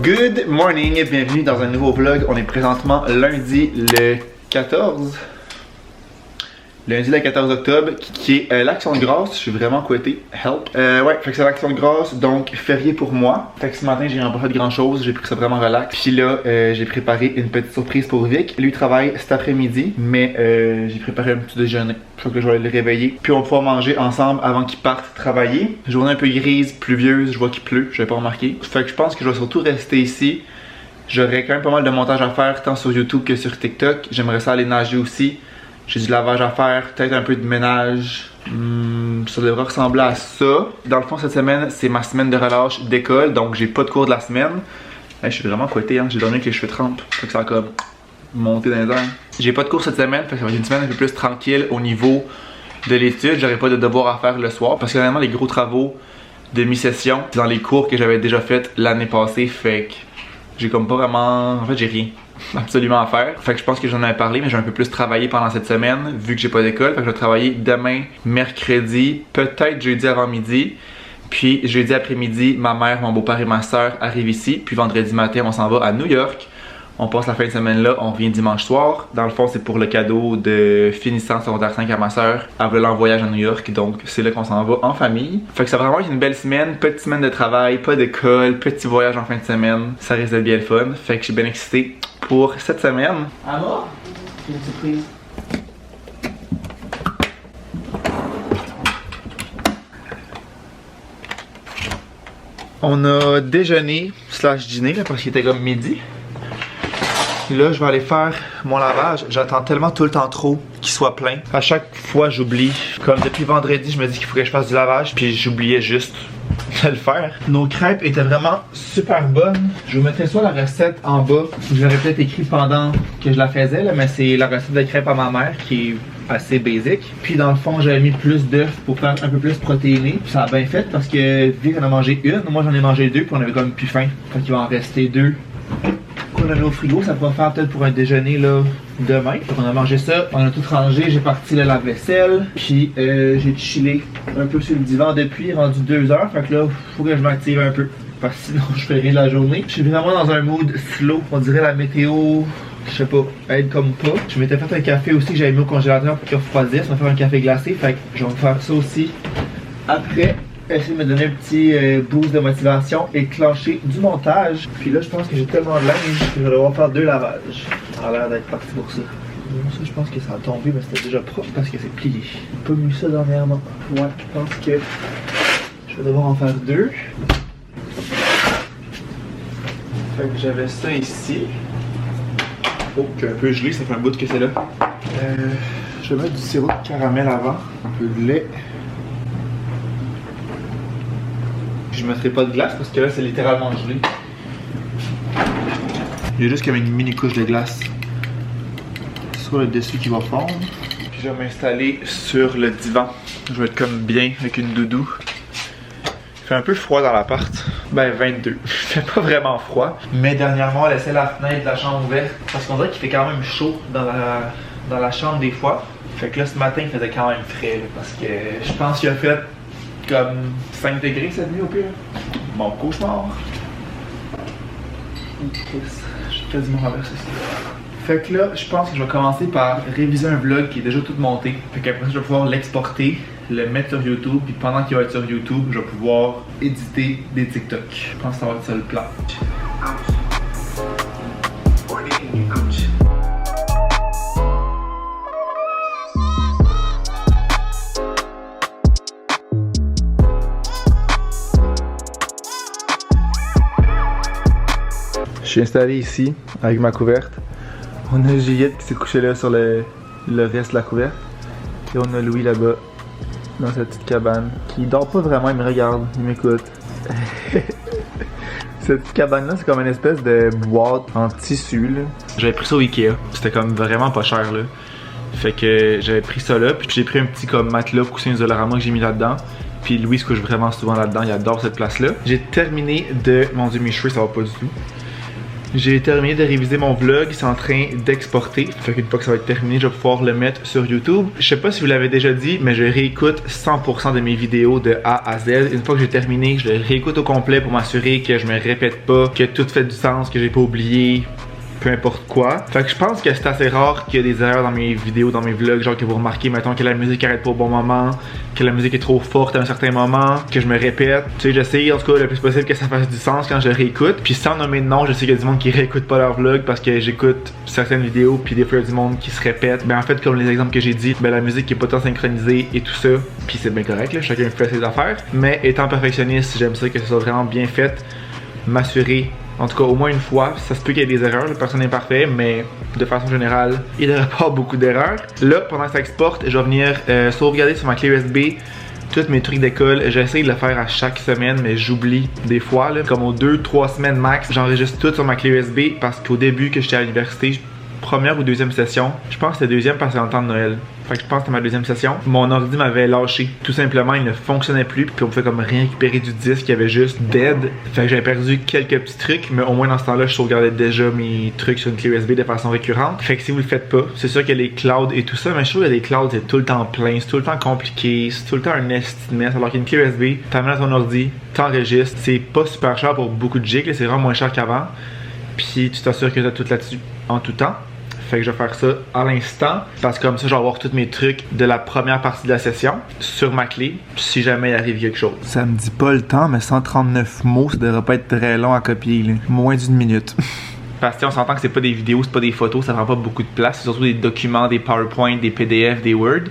Good morning et bienvenue dans un nouveau vlog. On est présentement lundi le 14. Lundi le 14 octobre qui est l'Action de grâce. Je suis vraiment couetté. Help. Ouais, fait que c'est l'Action de grâce, donc férié pour moi. Fait que ce matin j'ai rien pas fait de grand chose, j'ai pris ça vraiment relax. Puis là j'ai préparé une petite surprise pour Vic. Lui travaille cet après-midi, mais j'ai préparé un petit déjeuner. Fait que là, je vais aller le réveiller. Puis on va pouvoir manger ensemble avant qu'il parte travailler. Journée un peu grise, pluvieuse, je vois qu'il pleut, j'avais pas remarqué. Fait que je pense que je vais surtout rester ici. J'aurais quand même pas mal de montage à faire tant sur YouTube que sur TikTok. J'aimerais ça aller nager aussi. J'ai du lavage à faire, peut-être un peu de ménage. Ça devrait ressembler à ça. Dans le fond, cette semaine, c'est ma semaine de relâche d'école, donc j'ai pas de cours de la semaine. Hey, je suis vraiment couetté, hein. J'ai dormi avec les cheveux trempes. Fait que ça a comme monté dans les airs. J'ai pas de cours cette semaine, fait que ça va être une semaine un peu plus tranquille au niveau de l'étude. J'aurai pas de devoirs à faire le soir parce que vraiment les gros travaux de mi-session dans les cours que j'avais déjà fait l'année passée, fait que j'ai comme pas vraiment. En fait, j'ai rien absolument à faire. Fait que je pense que j'en avais parlé, mais j'ai un peu plus travaillé pendant cette semaine vu que j'ai pas d'école. Fait que je vais travailler demain, mercredi, peut-être jeudi avant midi. Puis jeudi après-midi, ma mère, mon beau-père et ma soeur arrivent ici. Puis vendredi matin, on s'en va à New York. On passe la fin de semaine là, on revient dimanche soir. Dans le fond, c'est pour le cadeau de finissant secondaire 5 à ma soeur. Elle veut en voyage à New York, donc c'est là qu'on s'en va en famille. Fait que ça va vraiment être une belle semaine, petite semaine de travail, pas d'école, petit voyage en fin de semaine. Ça risque d'être bien le fun. Fait que je suis bien excité pour cette semaine. Alors, une surprise. On a déjeuné slash dîner là, parce qu'il était comme midi. Là, je vais aller faire mon lavage. J'attends tellement tout le temps trop qu'il soit plein. À chaque fois, j'oublie. Comme depuis vendredi, je me dis qu'il faudrait que je fasse du lavage, puis j'oubliais juste de le faire. Nos crêpes étaient vraiment super bonnes. Je vous mettrai soit la recette en bas. J'aurais peut-être écrit pendant que je la faisais, là, mais c'est la recette de crêpes à ma mère qui est assez basique. Puis dans le fond, j'avais mis plus d'œufs pour faire un peu plus protéiné. Puis ça a bien fait parce que Vic en a mangé une. Moi, j'en ai mangé deux, puis on avait comme plus faim. Fait qu'il va en rester deux. On a mis au frigo, ça pourra faire peut-être pour un déjeuner là demain. Donc on a mangé ça, on a tout rangé, j'ai parti le lave-vaisselle, puis j'ai chillé un peu sur le divan depuis, rendu 2 heures, fait que là, faut que je m'active un peu, parce que sinon je fais rien de la journée. Je suis vraiment dans un mood slow, on dirait la météo, je sais pas, aide comme pas. Je m'étais fait un café aussi que j'avais mis au congélateur pour qu'il refroidisse, on va faire un café glacé, fait que je vais faire ça aussi après. Essayer de me donner un petit boost de motivation et clencher du montage. Puis là, je pense que j'ai tellement de linge que je vais devoir faire 2 lavages. Ça a l'air d'être parti pour ça. Bon, ça, je pense que ça a tombé, mais c'était déjà propre parce que c'est plié. J'ai pas mis ça dernièrement. Ouais, je pense que je vais devoir en faire 2. Fait que j'avais ça ici. Oh, qui est un peu gelé, ça fait un bout que c'est là. Je vais mettre du sirop de caramel avant, un peu de lait. Je mettrai pas de glace parce que là c'est littéralement gelé. Il y a juste comme une mini couche de glace sur le dessus qui va fondre. Puis je vais m'installer sur le divan. Je vais être comme bien avec une doudou. Il fait un peu froid dans l'appart. Ben 22. Il fait pas vraiment froid. Mais dernièrement on laissait la fenêtre de la chambre ouverte parce qu'on dirait qu'il fait quand même chaud dans la chambre des fois. Fait que là ce matin il faisait quand même frais là, parce que je pense qu'il a fait comme 5 degrés cette nuit au pire. Mon cauchemar. J'ai quasiment renversé ça. Fait que là, je pense que je vais commencer par réviser un vlog qui est déjà tout monté. Fait qu'après ça, je vais pouvoir l'exporter, le mettre sur YouTube. Puis pendant qu'il va être sur YouTube, je vais pouvoir éditer des TikTok. Je pense que ça va être ça le plan. suis installé ici avec ma couverte. On a Juliette qui s'est couchée là sur le reste de la couverte. Et on a Louis là-bas, dans cette petite cabane, qui dort pas vraiment, il me regarde, il m'écoute. Cette petite cabane-là, c'est comme une espèce de boîte en tissu, là. J'avais pris ça au Ikea, c'était comme vraiment pas cher, là. Fait que j'avais pris ça là, puis j'ai pris un petit comme matelas, coussin Isolarama que j'ai mis là-dedans. Puis Louis se couche vraiment souvent là-dedans, il adore cette place-là. J'ai terminé de... Mon dieu, mes cheveux, ça va pas du tout. J'ai terminé de réviser mon vlog, c'est en train d'exporter. Fait qu'une fois que ça va être terminé, je vais pouvoir le mettre sur YouTube. Je sais pas si vous l'avez déjà dit, mais je réécoute 100% de mes vidéos de A à Z. Une fois que j'ai terminé, je le réécoute au complet pour m'assurer que je me répète pas, que tout fait du sens, que j'ai pas oublié. Peu importe quoi. Fait que je pense que c'est assez rare qu'il y ait des erreurs dans mes vidéos, dans mes vlogs, genre que vous remarquez, mettons, que la musique arrête pas au bon moment, que la musique est trop forte à un certain moment, que je me répète. Tu sais, j'essaie en tout cas le plus possible que ça fasse du sens quand je le réécoute. Puis sans nommer de nom, je sais qu'il y a du monde qui réécoute pas leur vlog parce que j'écoute certaines vidéos, puis des fois il y a du monde qui se répète. Ben en fait, comme les exemples que j'ai dit, ben la musique est pas tant synchronisée et tout ça. Puis c'est bien correct, là, chacun fait ses affaires. Mais étant perfectionniste, j'aime ça que ce soit vraiment bien fait, m'assurer. En tout cas, au moins une fois, ça se peut qu'il y ait des erreurs, personne n'est parfait, mais de façon générale, il n'y aura pas beaucoup d'erreurs. Là, pendant que ça exporte, je vais venir sauvegarder sur ma clé USB tous mes trucs d'école. J'essaie de le faire à chaque semaine, mais j'oublie des fois, là, comme aux 2-3 semaines max. J'enregistre tout sur ma clé USB parce qu'au début que j'étais à l'université, première ou deuxième session, je pense que c'était deuxième parce que c'est en temps de Noël. Fait que je pense que c'était ma deuxième session. Mon ordi m'avait lâché. Tout simplement, il ne fonctionnait plus. Puis on pouvait comme récupérer du disque. Il y avait juste dead. Fait que j'avais perdu quelques petits trucs. Mais au moins dans ce temps-là, je sauvegardais déjà mes trucs sur une clé USB de façon récurrente. Fait que si vous le faites pas, c'est sûr qu'il y a les clouds et tout ça. Mais je trouve que les clouds, c'est tout le temps plein. C'est tout le temps compliqué. C'est tout le temps un esti de mess. Alors qu'une clé USB, t'amènes à ton ordi, t'enregistres. C'est pas super cher pour beaucoup de gigs. C'est vraiment moins cher qu'avant. Puis tu t'assures que t'as tout là-dessus en tout temps. Fait que je vais faire ça à l'instant parce que comme ça je vais avoir tous mes trucs de la première partie de la session sur ma clé si jamais il arrive quelque chose. Ça me dit pas le temps, mais 139 mots, ça devrait pas être très long à copier, là. Moins d'une minute. Parce qu'on s'entend que c'est pas des vidéos, c'est pas des photos, ça prend pas beaucoup de place, c'est surtout des documents, des PowerPoint, des PDF, des Word.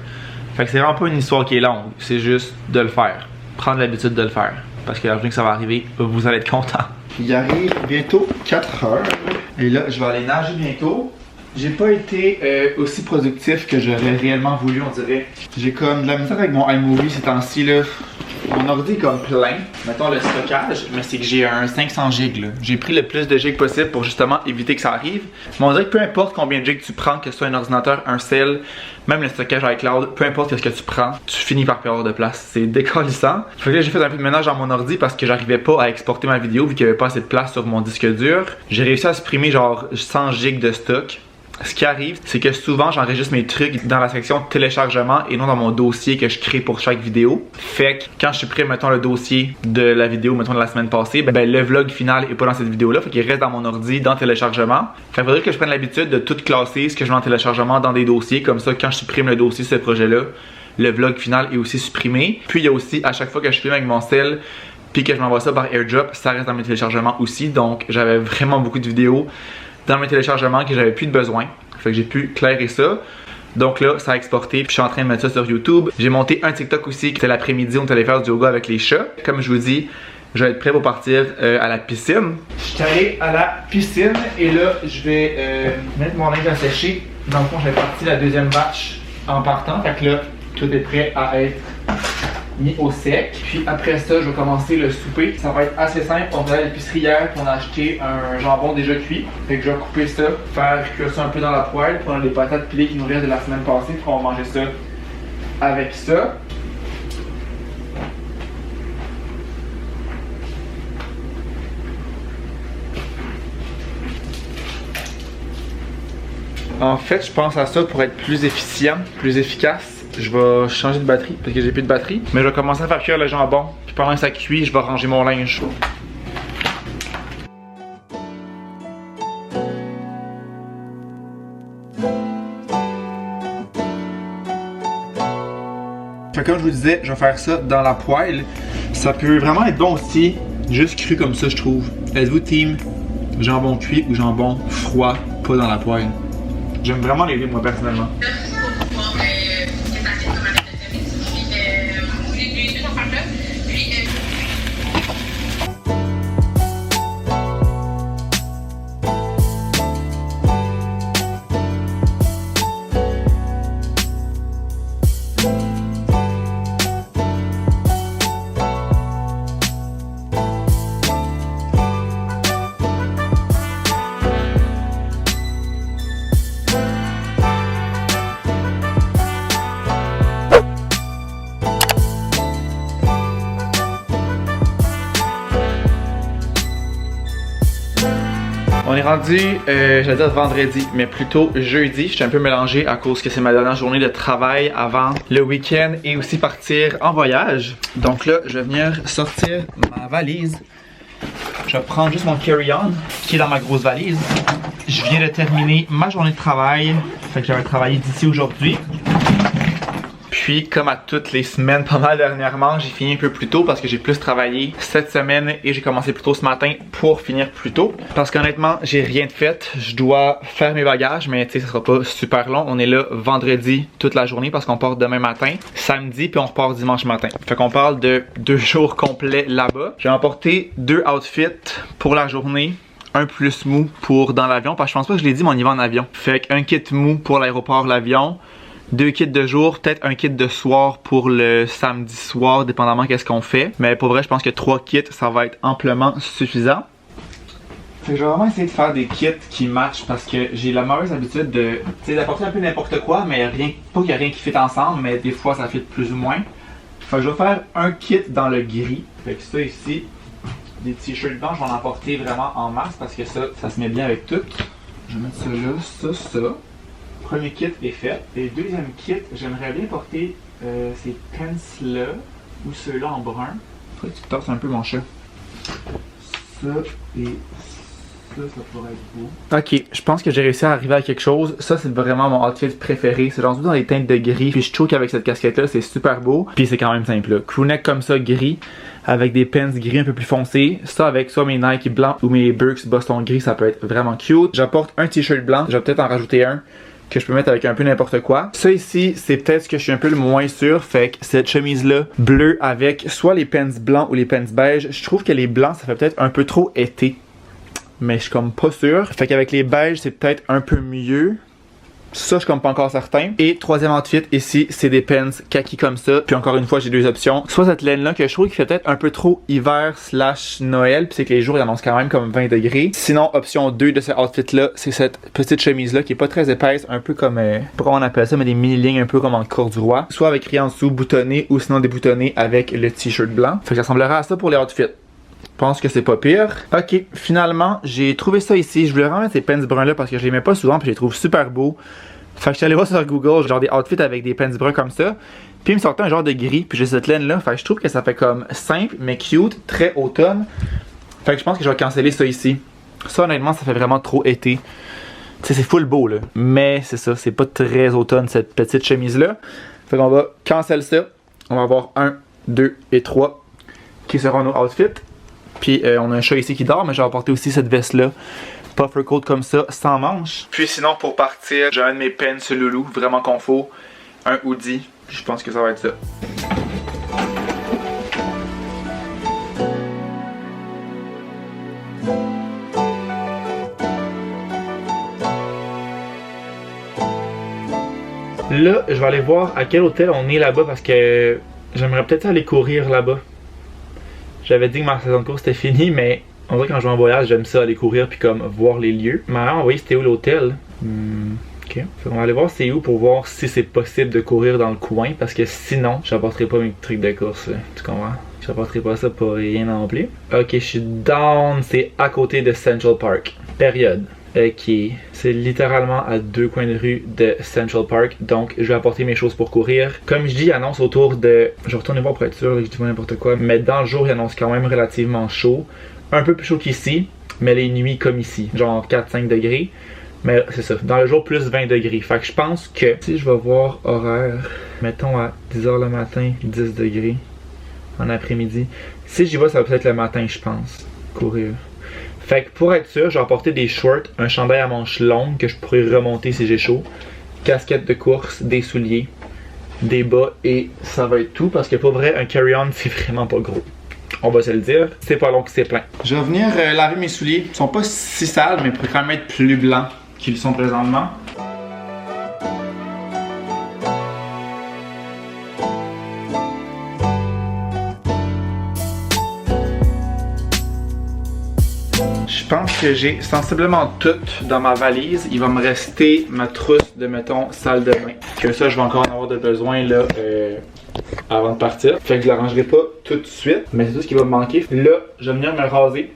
Fait que c'est vraiment pas une histoire qui est longue, c'est juste de le faire. Prendre l'habitude de le faire. Parce que la journée que ça va arriver, vous allez être content. Il arrive bientôt 4 heures. Et là, je vais aller nager bientôt. J'ai pas été aussi productif que j'aurais réellement voulu, on dirait. J'ai comme de la misère avec mon iMovie ces temps-ci, là. Mon ordi est comme plein. Mettons le stockage, mais c'est que j'ai un 500 GB, là. J'ai pris le plus de gigs possible pour justement éviter que ça arrive. Mais on dirait que peu importe combien de gigs tu prends, que ce soit un ordinateur, un cell, même le stockage iCloud, peu importe ce que tu prends, tu finis par perdre de place. C'est décalissant. Fait que là, j'ai fait un peu de ménage dans mon ordi parce que j'arrivais pas à exporter ma vidéo vu qu'il y avait pas assez de place sur mon disque dur. J'ai réussi à supprimer genre 100 GB de stock. Ce qui arrive, c'est que souvent j'enregistre mes trucs dans la section téléchargement et non dans mon dossier que je crée pour chaque vidéo. Fait que quand je supprime, mettons, le dossier de la vidéo, mettons, de la semaine passée, ben le vlog final est pas dans cette vidéo-là, fait qu'il reste dans mon ordi, dans téléchargement. Fait qu'il faudrait que je prenne l'habitude de tout classer ce que je mets en téléchargement dans des dossiers, comme ça, quand je supprime le dossier de ce projet-là, le vlog final est aussi supprimé. Puis il y a aussi, à chaque fois que je filme avec mon cell, puis que je m'envoie ça par AirDrop, ça reste dans mes téléchargements aussi. Donc j'avais vraiment beaucoup de vidéos dans mes téléchargements que j'avais plus de besoin. Fait que j'ai pu clairer ça. Donc là, ça a exporté, puis je suis en train de mettre ça sur YouTube. J'ai monté un TikTok aussi, qui était l'après-midi, on allait faire du yoga avec les chats. Comme je vous dis, je vais être prêt pour partir à la piscine. Je suis allé à la piscine et là, je vais mettre mon linge à sécher. Dans le fond, je vais partir la deuxième batch en partant. Fait que là, tout est prêt à être mis au sec. Puis après ça, je vais commencer le souper. Ça va être assez simple. On va à l'épicerie hier, on a acheté un jambon déjà cuit. Fait que je vais couper ça, faire cuire ça un peu dans la poêle, prendre les patates pilées qui nous restent de la semaine passée. Puis on va manger ça avec ça. En fait, je pense à ça pour être plus efficient, plus efficace. Je vais changer de batterie parce que j'ai plus de batterie. Mais je vais commencer à faire cuire le jambon. Puis pendant que ça cuit, je vais ranger mon linge. Fait comme je vous disais, je vais faire ça dans la poêle. Ça peut vraiment être bon aussi, juste cru comme ça, je trouve. Êtes-vous team jambon cuit ou jambon froid, pas dans la poêle? J'aime vraiment les deux, moi, personnellement. rendu, j'allais dire vendredi, mais plutôt jeudi. Je suis un peu mélangé à cause que c'est ma dernière journée de travail avant le week-end et aussi partir en voyage. Donc là, je vais venir sortir ma valise. Je vais prendre juste mon carry-on qui est dans ma grosse valise. Je viens de terminer ma journée de travail. Fait que j'avais travaillé d'ici aujourd'hui. Puis, comme à toutes les semaines, pas mal dernièrement, j'ai fini un peu plus tôt parce que j'ai plus travaillé cette semaine et j'ai commencé plus tôt ce matin pour finir plus tôt. Parce qu'honnêtement, j'ai rien de fait. Je dois faire mes bagages, mais tu sais, ça sera pas super long. On est là vendredi toute la journée parce qu'on part demain matin, samedi, puis on repart dimanche matin. Fait qu'on parle de 2 jours complets là-bas. J'ai emporté 2 outfits pour la journée. Un plus mou pour dans l'avion, parce que je pense pas que je l'ai dit, mais on y va en avion. Fait qu'un kit mou pour l'aéroport, l'avion. 2 kits de jour, peut-être un kit de soir pour le samedi soir, dépendamment qu'est-ce qu'on fait. Mais pour vrai, je pense que 3 kits, ça va être amplement suffisant. Fait que je vais vraiment essayer de faire des kits qui matchent parce que j'ai la mauvaise habitude de, tu sais, d'apporter un peu n'importe quoi, mais rien, pas qu'il y a rien qui fit ensemble, mais des fois ça fit plus ou moins. Fait que je vais faire un kit dans le gris. Fait que ça ici, des t-shirts blancs, je vais en emporter vraiment en masse parce que ça se met bien avec tout. Je vais mettre ça là, ça. Premier kit est fait. Et deuxième kit, j'aimerais bien porter ces pants-là ou ceux-là en brun. Faudrait que tu torses un peu mon chat. Ça et ça pourrait être beau. Ok, je pense que j'ai réussi à arriver à quelque chose. Ça, c'est vraiment mon outfit préféré. C'est genre dans les teintes de gris. Puis je trouve qu'avec cette casquette-là, c'est super beau. Puis c'est quand même simple. Crewneck comme ça, gris. Avec des pants gris un peu plus foncés. Ça avec soit mes Nike blancs ou mes Birks Boston gris, ça peut être vraiment cute. J'apporte un t-shirt blanc. Je vais peut-être en rajouter un que je peux mettre avec un peu n'importe quoi. Ça ici, c'est peut-être ce que je suis un peu le moins sûr. Fait que cette chemise-là, bleue avec soit les pants blancs ou les pants beige. Je trouve que les blancs, ça fait peut-être un peu trop été. Mais je suis comme pas sûr. Fait qu'avec les beiges, c'est peut-être un peu mieux. Ça, je suis comme pas encore certain. Et troisième outfit, ici, c'est des pants kaki comme ça. Puis encore une fois, j'ai 2 options. Soit cette laine-là que je trouve qui fait peut-être un peu trop hiver / Noël. Puis c'est que les jours, ils annoncent quand même comme 20 degrés. Sinon, option 2 de ce outfit-là, c'est cette petite chemise-là qui est pas très épaisse. Un peu comme, pas comment on appelle ça, mais des mini-lignes un peu comme en corduroy. Soit avec rien en dessous, boutonné, ou sinon déboutonné avec le t-shirt blanc. Fait que ça ressemblera à ça pour les outfits. Je pense que c'est pas pire. Ok, finalement, j'ai trouvé ça ici. Je voulais vraiment mettre ces pants bruns là parce que je les mets pas souvent puis je les trouve super beaux. Fait que je suis allé voir sur Google, genre des outfits avec des pants bruns comme ça. Puis il me sortait un genre de gris, puis j'ai cette laine là. Fait que je trouve que ça fait comme simple mais cute, très automne. Fait que je pense que je vais canceller ça ici. Ça honnêtement, ça fait vraiment trop été. Tu sais, c'est full beau là. Mais c'est ça, c'est pas très automne cette petite chemise là. Fait qu'on va canceller ça. On va avoir 1, 2 et 3 qui seront nos outfits. Puis on a un chat ici qui dort, mais je vais apporter aussi cette veste-là. Puffer coat comme ça, sans manches. Puis sinon, pour partir, j'ai un de mes pants loulou, vraiment confort. Un hoodie, je pense que ça va être ça. Là, je vais aller voir à quel hôtel on est là-bas parce que j'aimerais peut-être aller courir là-bas. J'avais dit que ma saison de course c'était fini, mais on dirait que quand je vais en voyage, j'aime ça aller courir puis comme voir les lieux. Ma mère m'a envoyé c'était où l'hôtel. Ok. On va aller voir c'est où pour voir si c'est possible de courir dans le coin parce que sinon, j'apporterai pas mes trucs de course. Tu comprends? J'apporterai pas ça pour rien non plus. Ok, je suis down. C'est à côté de Central Park. Période. Ok, c'est littéralement à 2 coins de rue de Central Park, donc je vais apporter mes choses pour courir. Comme je dis, il annonce autour de... Je vais retourner voir pour être sûr que je dis pas n'importe quoi, mais dans le jour, il annonce quand même relativement chaud. Un peu plus chaud qu'ici, mais les nuits comme ici, genre 4-5 degrés. Mais c'est ça, dans le jour plus 20 degrés. Fait que je pense que si je vais voir horaire, mettons à 10h le matin, 10 degrés en après-midi. Si j'y vais, ça va peut-être le matin, je pense, courir. Fait que pour être sûr, j'ai apporté des shorts, un chandail à manches longues que je pourrais remonter si j'ai chaud, casquette de course, des souliers, des bas et ça va être tout parce que pour vrai, un carry-on c'est vraiment pas gros. On va se le dire, c'est pas long que c'est plein. Je vais venir laver mes souliers. Ils sont pas si sales, mais ils pourraient quand même être plus blancs qu'ils sont présentement. Je pense que j'ai sensiblement tout dans ma valise. Il va me rester ma trousse de, mettons, salle de bain. Que ça, je vais encore en avoir de besoin là, avant de partir. Fait que je l'arrangerai pas tout de suite. Mais c'est tout ce qui va me manquer. Là, je vais venir me raser.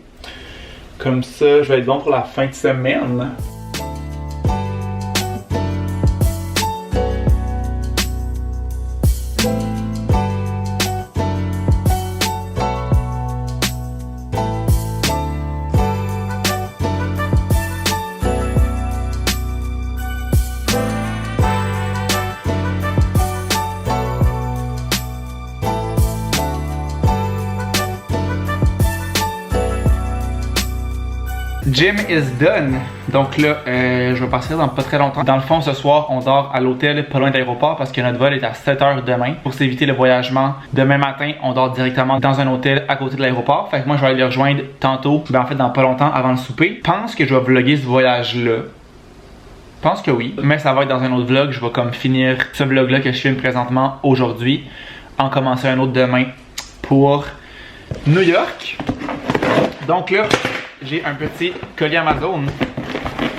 Comme ça, je vais être bon pour la fin de semaine. Gym is done. Donc là, je vais partir dans pas très longtemps. Dans le fond, ce soir, on dort à l'hôtel pas loin de l'aéroport parce que notre vol est à 7h demain. Pour s'éviter le voyagement, demain matin, on dort directement dans un hôtel à côté de l'aéroport. Fait que moi, je vais aller les rejoindre tantôt, ben en fait dans pas longtemps avant le souper. Je pense que je vais vlogger ce voyage-là. Je pense que oui, mais ça va être dans un autre vlog. Je vais comme finir ce vlog-là que je filme présentement aujourd'hui, en commencer un autre demain pour New York. Donc là, j'ai un petit colis Amazon.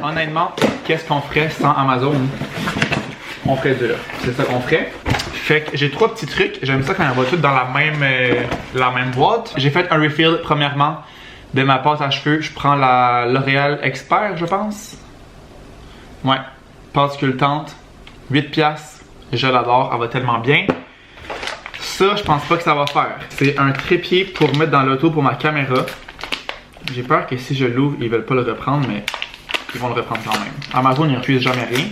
Honnêtement, qu'est-ce qu'on ferait sans Amazon? On ferait dur. C'est ça qu'on ferait. Fait que j'ai 3 petits trucs. J'aime ça quand on va tout dans la même boîte. J'ai fait un refill premièrement de ma pâte à cheveux. Je prends la L'Oréal Expert, je pense. Ouais, pâte sculptante. 8$. Je l'adore, elle va tellement bien. Ça, je pense pas que ça va faire. C'est un trépied pour mettre dans l'auto pour ma caméra. J'ai peur que si je l'ouvre, ils veulent pas le reprendre, mais ils vont le reprendre quand même. Amazon, ils refusent jamais rien.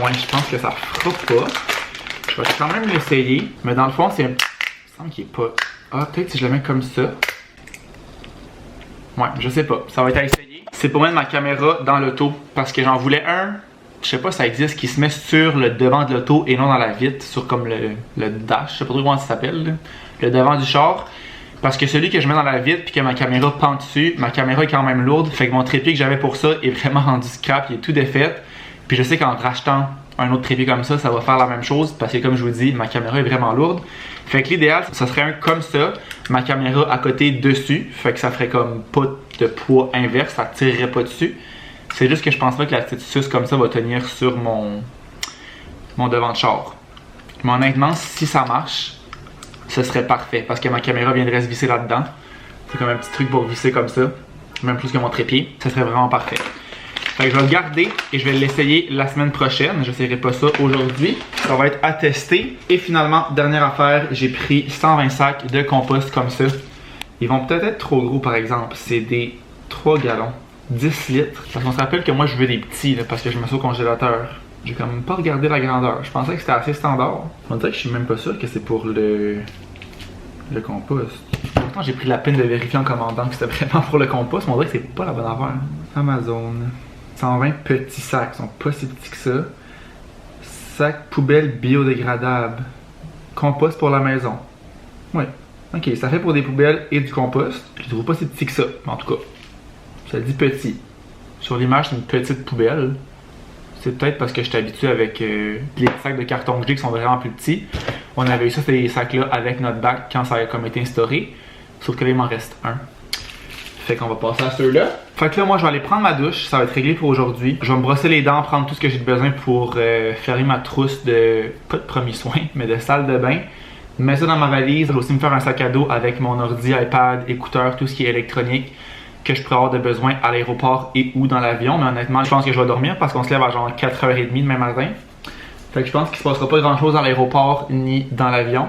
Ouais, je pense que ça fera pas. Je vais quand même l'essayer. Mais dans le fond, c'est un... Il me semble qu'il est pas... Ah, peut-être si je le mets comme ça. Ouais, je sais pas. Ça va être à essayer. C'est pour mettre ma caméra dans l'auto. Parce que j'en voulais un, je sais pas si ça existe, qui se met sur le devant de l'auto et non dans la vitre. Sur comme le dash, je sais pas trop comment ça s'appelle. Le devant du char. Parce que celui que je mets dans la vitre puis que ma caméra pend dessus, ma caméra est quand même lourde. Fait que mon trépied que j'avais pour ça est vraiment rendu scrap, il est tout défait. Puis je sais qu'en rachetant un autre trépied comme ça va faire la même chose. Parce que comme je vous dis, ma caméra est vraiment lourde. Fait que l'idéal, ça serait un comme ça. Ma caméra à côté dessus. Fait que ça ferait comme pas de poids inverse, ça tirerait pas dessus. C'est juste que je pense pas que la petite suce comme ça va tenir sur mon devant de char. Mais honnêtement, si ça marche, ce serait parfait parce que ma caméra viendrait se visser là-dedans. C'est comme un petit truc pour visser comme ça, même plus que mon trépied. Ça serait vraiment parfait. Fait que je vais le garder et je vais l'essayer la semaine prochaine. J'essaierai pas ça aujourd'hui. Ça va être à tester. Et finalement, dernière affaire, j'ai pris 120 sacs de compost comme ça. Ils vont peut-être être trop gros par exemple. C'est des 3 gallons, 10 litres. Parce qu'on se rappelle que moi je veux des petits là, parce que je me mets au congélateur. J'ai quand même pas regardé la grandeur. Je pensais que c'était assez standard. On dirait que je suis même pas sûr que c'est pour le compost. Pourtant, j'ai pris la peine de vérifier en commandant que c'était vraiment pour le compost, mais on dirait que c'est pas la bonne affaire. Amazon. 120 petits sacs. Ils sont pas si petits que ça. Sac poubelle biodégradable. Compost pour la maison. Oui. Ok, ça fait pour des poubelles et du compost. Je les trouve pas si petits que ça. En tout cas, ça dit petit. Sur l'image, c'est une petite poubelle. C'est peut-être parce que je suis habitué avec les sacs de carton que j'ai qui sont vraiment plus petits. On avait eu ça, ces sacs-là, avec notre bac quand ça a comme été instauré. Sauf que là, il m'en reste un. Fait qu'on va passer à ceux-là. Fait que là, moi, je vais aller prendre ma douche. Ça va être réglé pour aujourd'hui. Je vais me brosser les dents, prendre tout ce que j'ai besoin pour faire ma trousse de... pas de premiers soins, mais de salle de bain. Mettre ça dans ma valise. Je vais aussi me faire un sac à dos avec mon ordi, iPad, écouteurs, tout ce qui est électronique que je pourrais avoir de besoin à l'aéroport et ou dans l'avion. Mais honnêtement, je pense que je vais dormir parce qu'on se lève à genre 4h30 demain matin. Fait que je pense qu'il se passera pas grand chose à l'aéroport ni dans l'avion.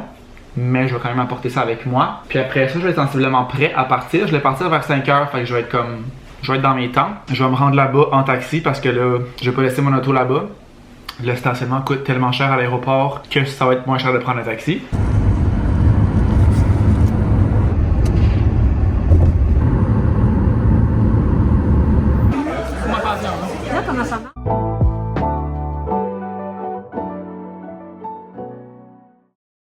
Mais je vais quand même apporter ça avec moi. Puis après ça, je vais être sensiblement prêt à partir. Je vais partir vers 5h, fait que je vais être dans mes temps. Je vais me rendre là-bas en taxi parce que là, je vais pas laisser mon auto là-bas. Le stationnement coûte tellement cher à l'aéroport que ça va être moins cher de prendre un taxi.